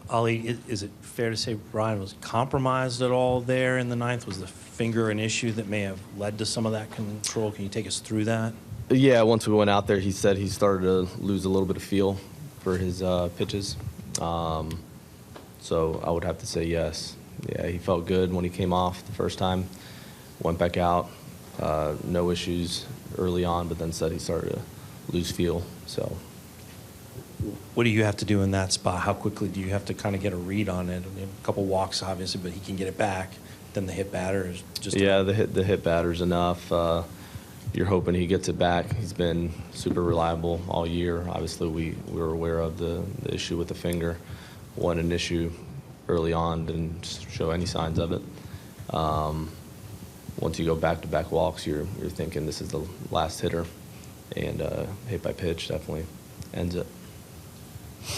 Ollie, is it fair to say Ryan was compromised at all there in the ninth? Was the finger an issue that may have led to some of that control? Can you take us through that? Yeah, once we went out there, he said he started to lose a little bit of feel for his pitches. So I would have to say yes. Yeah, he felt good when he came off the first time, went back out, no issues early on, but then said he started to lose feel. So what do you have to do in that spot? How quickly do you have to kind of get a read on it? I mean, a couple walks, obviously, but he can get it back. Then the hit batter is just... Yeah, the hit batter's enough. You're hoping he gets it back. He's been super reliable all year. Obviously, we were aware of the issue with the finger. Wasn't an issue early on, didn't show any signs of it. Once you go back-to-back walks, you're thinking this is the last hitter, and hit by pitch definitely ends it.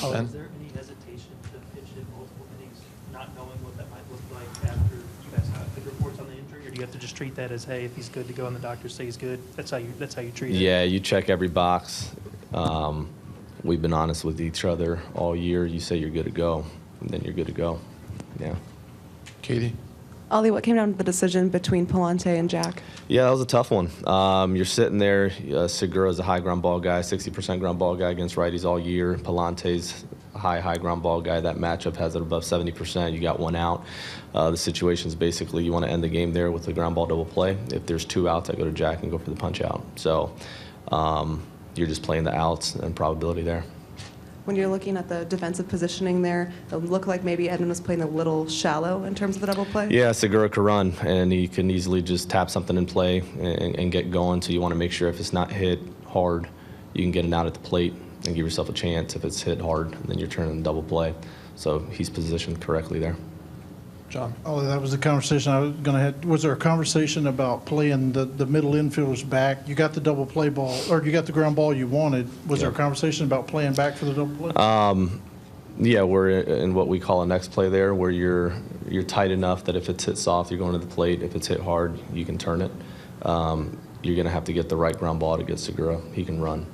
Oh, is there any hesitation to pitch in multiple innings, not knowing what that might look like after you guys have good reports on the injury, or do you have to just treat that as, hey, if he's good to go and the doctors say he's good, that's how you treat it? Yeah, you check every box. We've been honest with each other all year. You say you're good to go, and then you're good to go. Yeah. Katie? Ollie, what came down to the decision between Palante and Jack? Yeah, that was a tough one. You're sitting there. Segura's a high ground ball guy, 60% ground ball guy against righties all year. Palante's a high ground ball guy. That matchup has it above 70%. You got one out. The situation's basically you want to end the game there with the ground ball double play. If there's two outs, I go to Jack and go for the punch out. So you're just playing the outs and probability there. When you're looking at the defensive positioning there, it looked like maybe Edmund was playing a little shallow in terms of the double play? Yeah, Segura could run, and he can easily just tap something in play and get going. So you want to make sure if it's not hit hard, you can get it out at the plate and give yourself a chance. If it's hit hard, then you're turning double play. So he's positioned correctly there. John? Oh, that was the conversation I was going to have. Was there a conversation about playing the middle infielders back? You got the double play ball, or you got the ground ball you wanted. Was there a conversation about playing back for the double play? Yeah, we're in what we call a next play there, where you're tight enough that if it's hit soft, you're going to the plate. If it's hit hard, you can turn it. You're going to have to get the right ground ball to get Segura. He can run,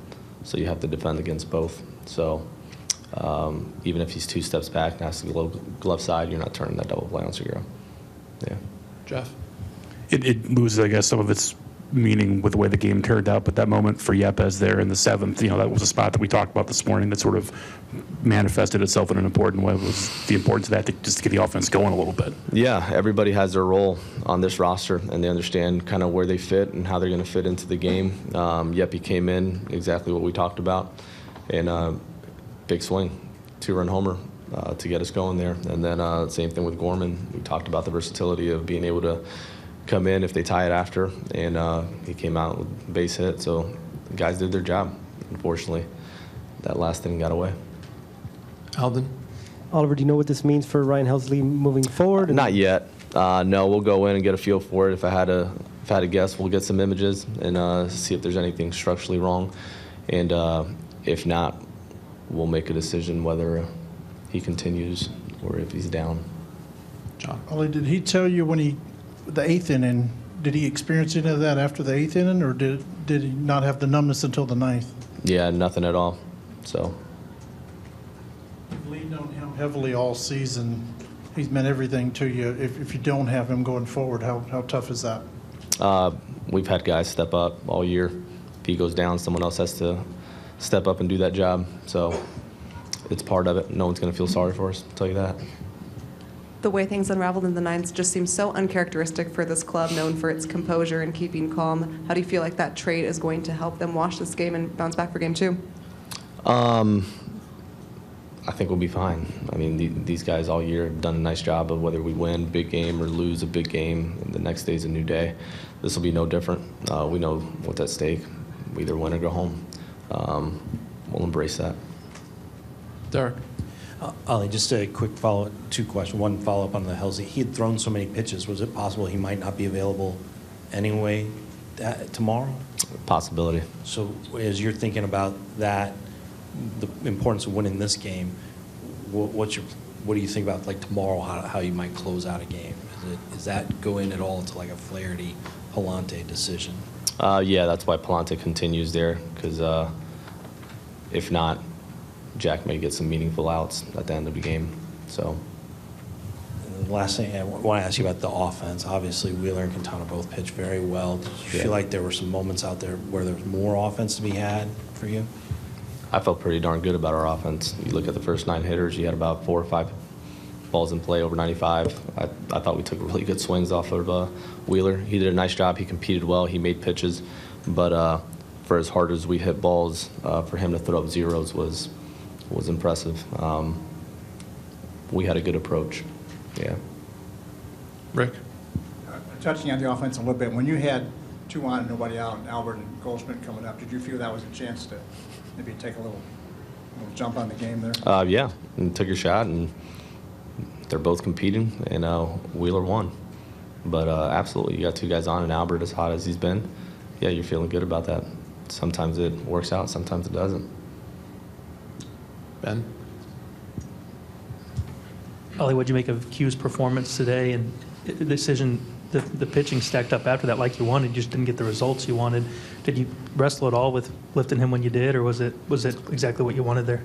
so you have to defend against both. So even if he's two steps back and has to glove side, you're not turning that double play on Segura. Yeah. Jeff? It loses, I guess, some of its meaning with the way the game turned out, but that moment for Yepes there in the seventh, that was a spot that we talked about this morning that sort of manifested itself in an important way. Was the importance of that just to get the offense going a little bit? Yeah, everybody has their role on this roster, and they understand kind of where they fit and how they're going to fit into the game. Yeppe came in exactly what we talked about, and big swing, 2-run homer to get us going there. And then same thing with Gorman. We talked about the versatility of being able to come in if they tie it after, and he came out with base hit. So the guys did their job. Unfortunately, that last inning got away. Alden? Oliver, do you know what this means for Ryan Helsey moving forward? Not yet. No, we'll go in and get a feel for it. If I had to guess, we'll get some images and see if there's anything structurally wrong. And if not, we'll make a decision whether he continues or if he's down. John? Ollie, did he tell you when the eighth inning, did he experience any of that after the eighth inning, or did he not have the numbness until the ninth? Yeah, nothing at all. So. You've leaned on him heavily all season. He's meant everything to you. If you don't have him going forward, how tough is that? We've had guys step up all year. If he goes down, someone else has to step up and do that job. So it's part of it. No one's going to feel sorry for us, I'll tell you that. The way things unraveled in the ninth just seems so uncharacteristic for this club, known for its composure and keeping calm. How do you feel like that trade is going to help them wash this game and bounce back for game two? I think we'll be fine. I mean, these guys all year have done a nice job of whether we win a big game or lose a big game, and the next day's a new day. This will be no different. We know what's at stake. We either win or go home. We'll embrace that. Derek? Ollie, just a quick follow-up, two questions. One follow-up on the Helsey. He had thrown so many pitches. Was it possible he might not be available anyway tomorrow? Possibility. So as you're thinking about that, the importance of winning this game, what do you think about like tomorrow? How you might close out a game? Is that go in at all to like a Flaherty Palante decision? Yeah, that's why Palante continues there, because if not, Jack may get some meaningful outs at the end of the game. So. And the last thing, I want to ask you about the offense. Obviously, Wheeler and Quintana both pitched very well. Did you feel like there were some moments out there where there was more offense to be had for you? I felt pretty darn good about our offense. You look at the first 9 hitters, you had about 4 or 5 balls in play over 95. I thought we took really good swings off of Wheeler. He did a nice job. He competed well. He made pitches. But for as hard as we hit balls, for him to throw up zeros was impressive. We had a good approach. Yeah. Rick? Touching on the offense a little bit, when you had 2 on and nobody out, and Albert and Goldschmidt coming up, did you feel that was a chance to maybe take a little jump on the game there? Yeah, and took your shot, and they're both competing, and Wheeler won. But absolutely, you got 2 guys on, and Albert as hot as he's been. Yeah, you're feeling good about that. Sometimes it works out, sometimes it doesn't. Ben? Ollie, what'd you make of Q's performance today and the decision, the pitching stacked up after that like you wanted, you just didn't get the results you wanted? Did you wrestle at all with lifting him when you did, or was it exactly what you wanted there?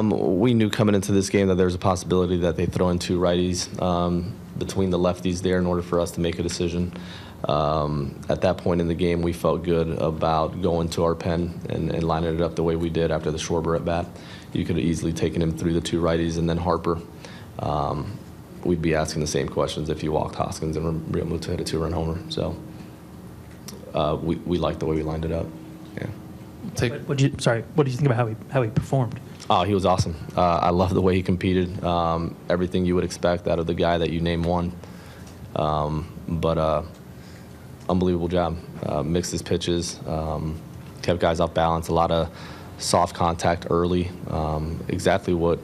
We knew coming into this game that there was a possibility that they throw in 2 righties between the lefties there in order for us to make a decision. At that point in the game, we felt good about going to our pen and lining it up the way we did after the Schwarber at bat. You could have easily taken him through the 2 righties and then Harper. We'd be asking the same questions if you walked Hoskins and Real Muto hit a 2-run homer. So we liked the way we lined it up. Yeah. What do you think about how he performed? Oh, he was awesome. I love the way he competed. Everything you would expect out of the guy that you name one. But unbelievable job. Mixed his pitches, kept guys off balance, a lot of soft contact early. Exactly what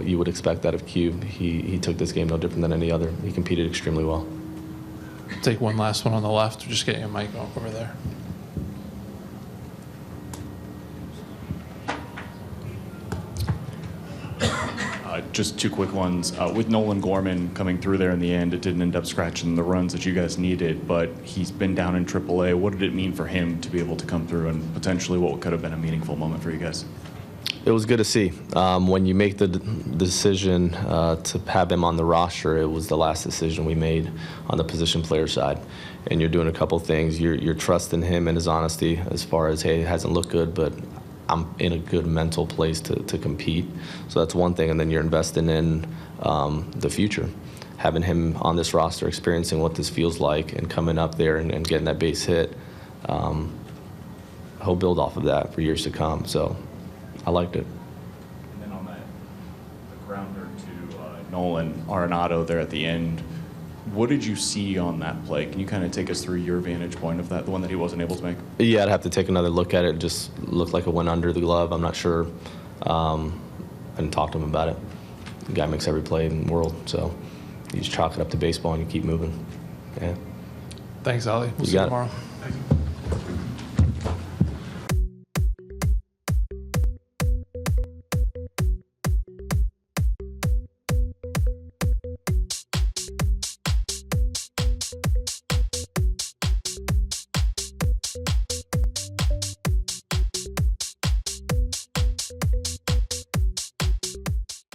you would expect out of Q. He took this game no different than any other. He competed extremely well. Take one last one on the left. Just getting a mic over there. Just 2 quick ones. With Nolan Gorman coming through there in the end, it didn't end up scratching the runs that you guys needed, but he's been down in AAA. What did it mean for him to be able to come through and potentially what could have been a meaningful moment for you guys? It was good to see. When you make the decision to have him on the roster, it was the last decision we made on the position player side. And you're doing a couple things. You're trusting him and his honesty as far as, hey, it hasn't looked good, but I'm in a good mental place to compete. So that's one thing. And then you're investing in the future. Having him on this roster, experiencing what this feels like, and coming up there and getting that base hit, he'll build off of that for years to come. So I liked it. And then on the grounder to Nolan Arenado there at the end, what did you see on that play? Can you kind of take us through your vantage point of that, the one that he wasn't able to make? Yeah, I'd have to take another look at it. It just looked like it went under the glove. I'm not sure. I didn't talk to him about it. The guy makes every play in the world, so you just chalk it up to baseball and you keep moving. Yeah. Thanks, Ollie. We'll You see you got it. tomorrow.